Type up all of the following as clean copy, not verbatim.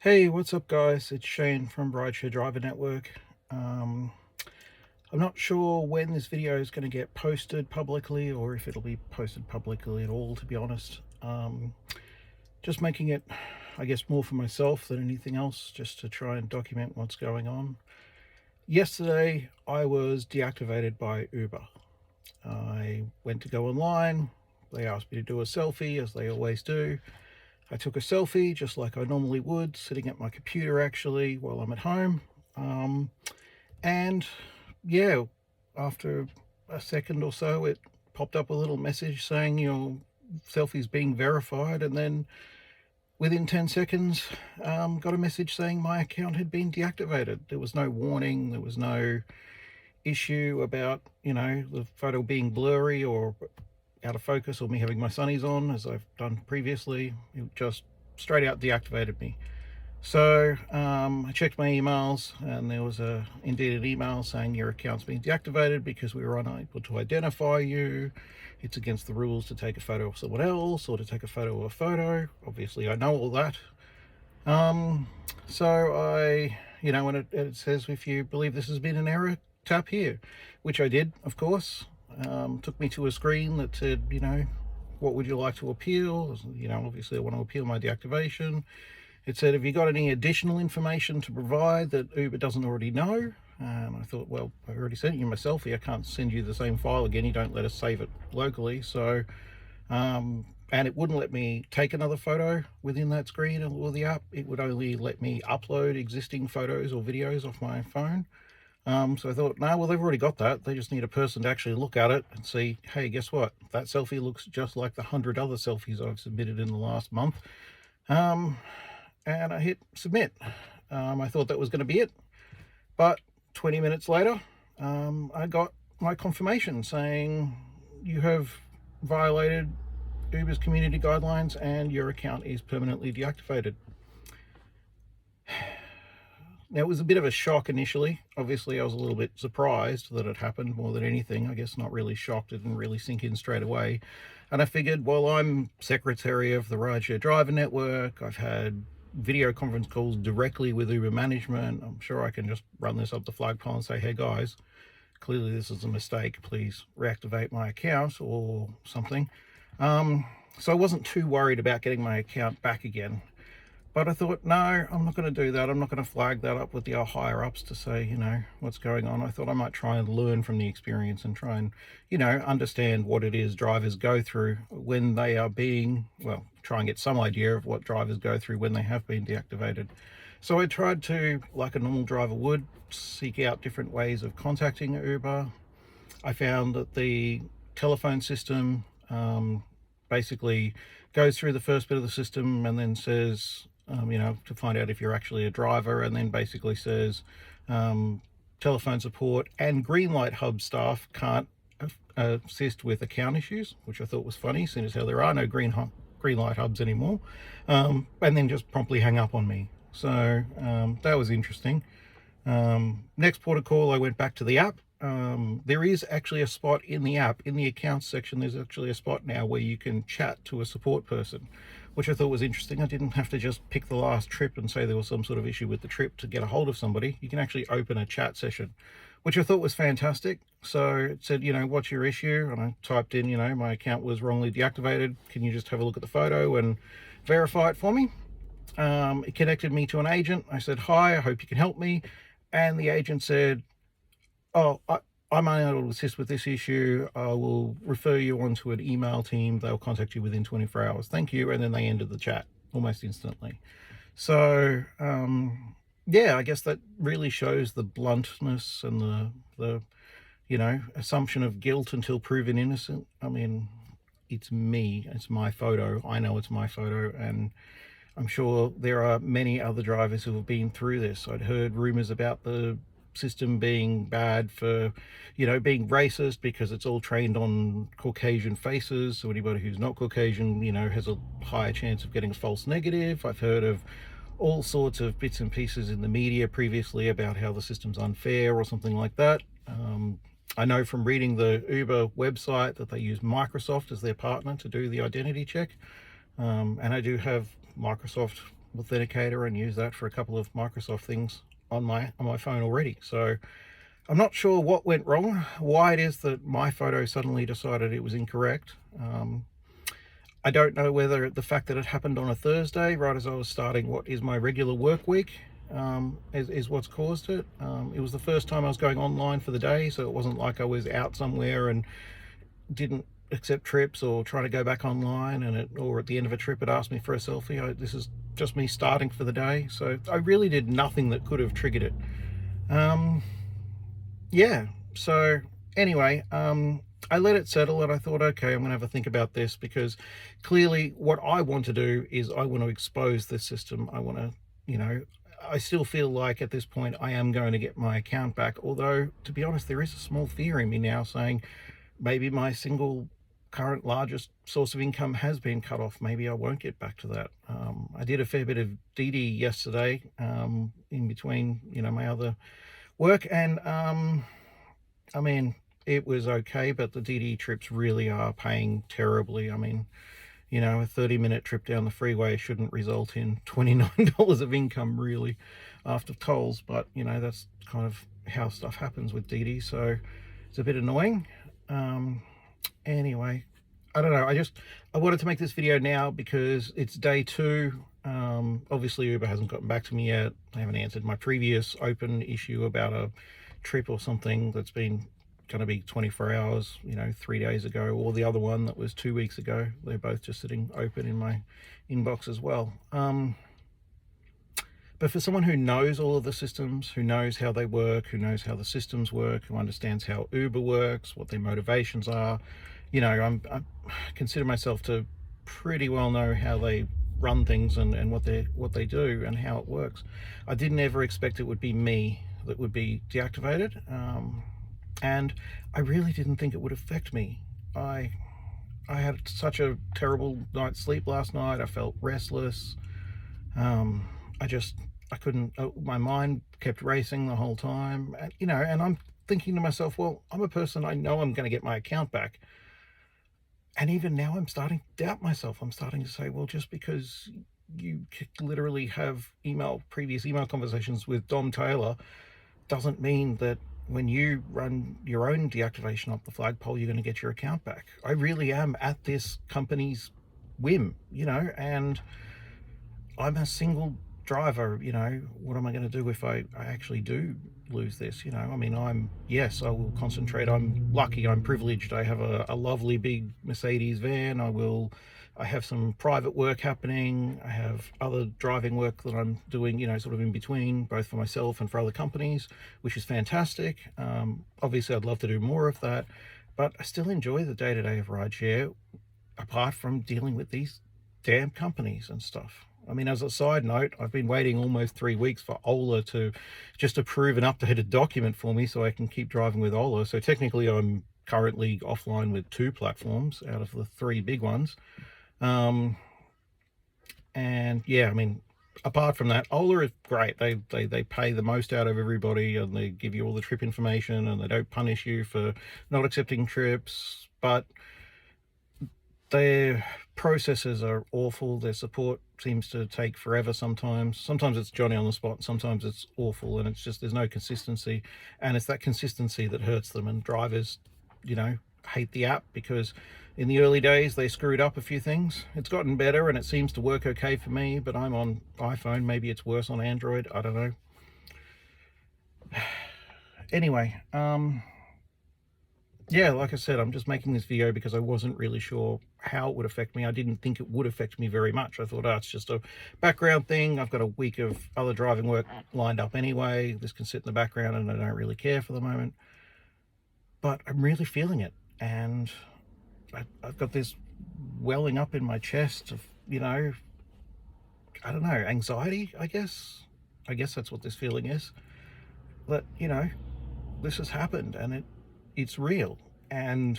Hey, what's up, guys? It's Shane from Rideshare Driver Network. Um, I'm not sure when this video is going to get posted publicly or if it'll be posted publicly at all, to be honest. Just making it, I guess, more for myself than anything else, just to try and document what's going on. Yesterday, I was deactivated by Uber. I went to go online. They asked me to do a selfie, as they always do. I took a selfie just like I normally would, sitting at my computer actually while I'm at home. And yeah, after a second or so, it popped up a little message saying your selfie's being verified. And then within 10 seconds, got a message saying my account had been deactivated. There was no warning. There was no issue about, the photo being blurry or out of focus or me having my sunnies on, as I've done previously. It just straight out deactivated me. So I checked my emails, and there was indeed an email saying your account's been deactivated because we were unable to identify you. It's against the rules to take a photo of someone else or to take a photo of a photo. Obviously, I know all that. So I, when it says if you believe this has been an error, tap here, which I did, of course. Took me to a screen that said, what would you like to appeal? Obviously I want to appeal my deactivation. It said, have you got any additional information to provide that Uber doesn't already know? And I thought, well, I already sent you my selfie. I can't send you the same file again. You don't let us save it locally. So, and it wouldn't let me take another photo within that screen or the app. It would only let me upload existing photos or videos off my phone. So I thought, no, well, they've already got that. They just need a person to actually look at it and see, hey, guess what? That selfie looks just like the 100 other selfies I've submitted in the last month. And I hit submit. I thought that was going to be it. But 20 minutes later, I got my confirmation saying you have violated Uber's community guidelines and your account is permanently deactivated. Now, it was a bit of a shock initially. Obviously, I was a little bit surprised that it happened more than anything. I guess not really shocked. It didn't really sink in straight away. And I figured, well, I'm secretary of the Rideshare Driver Network. I've had video conference calls directly with Uber management. I'm sure I can just run this up the flagpole and say, hey, guys, clearly this is a mistake. Please reactivate my account or something. So I wasn't too worried about getting my account back again. But I thought, no, I'm not going to do that. I'm not going to flag that up with the higher ups to say, what's going on. I thought I might try and learn from the experience and try and, understand what it is drivers go through when they are try and get some idea of what drivers go through when they have been deactivated. So I tried to, like a normal driver would, seek out different ways of contacting Uber. I found that the telephone system basically goes through the first bit of the system and then says, to find out if you're actually a driver, and then basically says telephone support and Greenlight Hub staff can't assist with account issues, which I thought was funny, seeing as how there are no Greenlight Hubs anymore, and then just promptly hang up on me. So that was interesting. Next port of call, I went back to the app. There is actually a spot in the app, in the accounts section, there's actually a spot now where you can chat to a support person, which I thought was interesting. I didn't have to just pick the last trip and say there was some sort of issue with the trip to get a hold of somebody. You can actually open a chat session, which I thought was fantastic. So it said, what's your issue? And I typed in, my account was wrongly deactivated. Can you just have a look at the photo and verify it for me? It connected me to an agent. I said, hi, I hope you can help me. And the agent said, oh, I'm unable to assist with this issue. I will refer you on to an email team. They'll contact you within 24 hours. Thank you. And then they ended the chat almost instantly. So, yeah, I guess that really shows the bluntness and the assumption of guilt until proven innocent. I mean, it's me. It's my photo. I know it's my photo. And I'm sure there are many other drivers who have been through this. I'd heard rumors about the system being bad for, being racist because it's all trained on Caucasian faces. So anybody who's not Caucasian, has a higher chance of getting a false negative. I've heard of all sorts of bits and pieces in the media previously about how the system's unfair or something like that. I know from reading the Uber website that they use Microsoft as their partner to do the identity check. And I do have Microsoft authenticator and use that for a couple of Microsoft things on my phone already. So I'm not sure what went wrong, why it is that my photo suddenly decided it was incorrect. I don't know whether the fact that it happened on a Thursday, right as I was starting what is my regular work week, is what's caused it. It was the first time I was going online for the day, so it wasn't like I was out somewhere and didn't accept trips or trying to go back online, and or at the end of a trip it asked me for a selfie. This is just me starting for the day, so I really did nothing that could have triggered it. Yeah, so anyway, I let it settle and I thought, okay, I'm gonna have a think about this, because clearly what I want to do is I want to expose this system. I want to, I still feel like at this point I am going to get my account back, although to be honest there is a small fear in me now saying maybe my single current largest source of income has been cut off. Maybe I won't get back to that. I did a fair bit of DD yesterday, in between my other work, and I mean, it was okay, but the DD trips really are paying terribly. I mean, a 30-minute trip down the freeway shouldn't result in $29 of income really after tolls, but that's kind of how stuff happens with DD, so it's a bit annoying. Anyway, I don't know, I wanted to make this video now because it's day 2. Obviously Uber hasn't gotten back to me yet. They haven't answered my previous open issue about a trip or something that's been going to be 24 hours 3 days ago, or the other one that was 2 weeks ago. They're both just sitting open in my inbox as well. But for someone who knows all of the systems, who knows how they work, who knows how the systems work, who understands how Uber works, what their motivations are, I consider myself to pretty well know how they run things and what they do and how it works. I didn't ever expect it would be me that would be deactivated, and I really didn't think it would affect me. I had such a terrible night's sleep last night. I felt restless. I couldn't, my mind kept racing the whole time, and I'm thinking to myself, well, I'm a person, I know I'm going to get my account back. And even now I'm starting to doubt myself. I'm starting to say, well, just because you literally have previous email conversations with Dom Taylor doesn't mean that when you run your own deactivation up the flagpole, you're going to get your account back. I really am at this company's whim, and I'm a single driver. What am I going to do if I actually do lose this? I mean, yes, I will concentrate. I'm lucky, I'm privileged. I have a lovely big Mercedes van. I have some private work happening. I have other driving work that I'm doing, sort of in between, both for myself and for other companies, which is fantastic. Obviously I'd love to do more of that, but I still enjoy the day-to-day of rideshare, apart from dealing with these damn companies and stuff. I mean, as a side note, I've been waiting almost 3 weeks for Ola to just approve an updated document for me so I can keep driving with Ola. So technically I'm currently offline with 2 platforms out of the 3 big ones. And yeah, I mean, apart from that, Ola is great. They pay the most out of everybody, and they give you all the trip information, and they don't punish you for not accepting trips, but their processes are awful. Their support seems to take forever sometimes. Sometimes it's Johnny on the spot, sometimes it's awful, and it's just, there's no consistency, and it's that consistency that hurts them. And drivers, hate the app because in the early days they screwed up a few things. It's gotten better and it seems to work okay for me, but I'm on iPhone. Maybe it's worse on Android, I don't know. Anyway, yeah, like I said, I'm just making this video because I wasn't really sure how it would affect me. I didn't think it would affect me very much. I thought, oh, it's just a background thing. I've got a week of other driving work lined up anyway. This can sit in the background and I don't really care for the moment. But I'm really feeling it. And I've got this welling up in my chest of, I don't know, anxiety, I guess. I guess that's what this feeling is. That, this has happened and it's real. And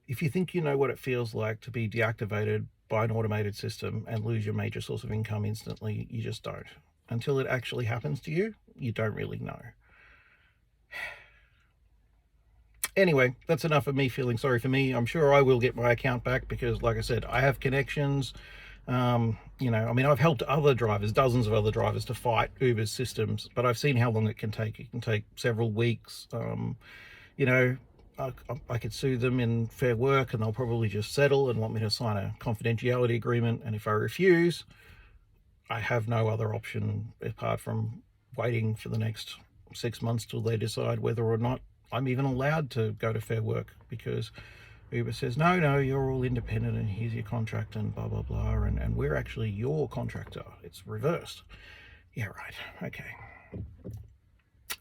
if you think you know what it feels like to be deactivated by an automated system and lose your major source of income instantly, you just don't. Until it actually happens to you, you don't really know. Anyway, that's enough of me feeling sorry for me. I'm sure I will get my account back because, like I said, I have connections. You know, I mean, I've helped other drivers, dozens of other drivers, to fight Uber's systems, but I've seen how long it can take. It can take several weeks. You know, I could sue them in Fair Work and they'll probably just settle and want me to sign a confidentiality agreement. And if I refuse, I have no other option apart from waiting for the next 6 months till they decide whether or not I'm even allowed to go to Fair Work, because Uber says, no, you're all independent and here's your contract and blah, blah, blah. And we're actually your contractor. It's reversed. Yeah, right. Okay.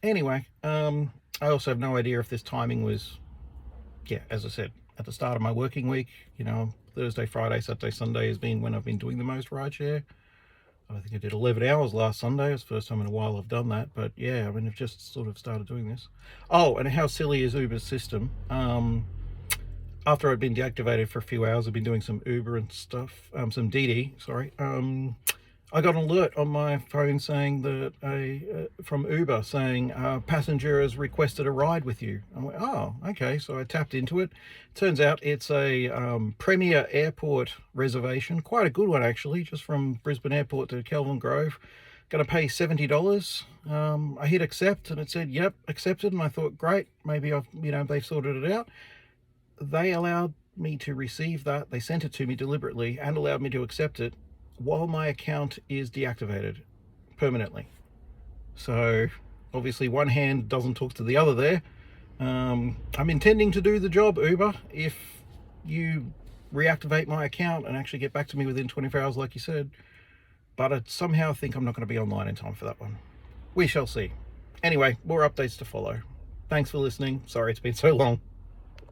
Anyway, I also have no idea if this timing was, yeah, as I said, at the start of my working week. You know, Thursday, Friday, Saturday, Sunday has been when I've been doing the most rideshare. I think I did 11 hours last Sunday. It's the first time in a while I've done that. But yeah, I mean, I've just sort of started doing this. Oh, and how silly is Uber's system? After I'd been deactivated for a few hours, I've been doing some Uber and stuff, some DD, sorry. I got an alert on my phone saying that from Uber saying passenger has requested a ride with you. I went, oh, okay. So I tapped into it. Turns out it's a Premier Airport reservation, quite a good one actually, just from Brisbane Airport to Kelvin Grove. Going to pay $70. I hit accept and it said, yep, accepted. And I thought, great, maybe they've sorted it out. They allowed me to receive that. They sent it to me deliberately and allowed me to accept it while my account is deactivated permanently. So obviously one hand doesn't talk to the other there. I'm intending to do the job, Uber, if you reactivate my account and actually get back to me within 24 hours like you said, but I somehow think I'm not going to be online in time for that one. We shall see. Anyway, more updates to follow. Thanks for listening. Sorry it's been so long.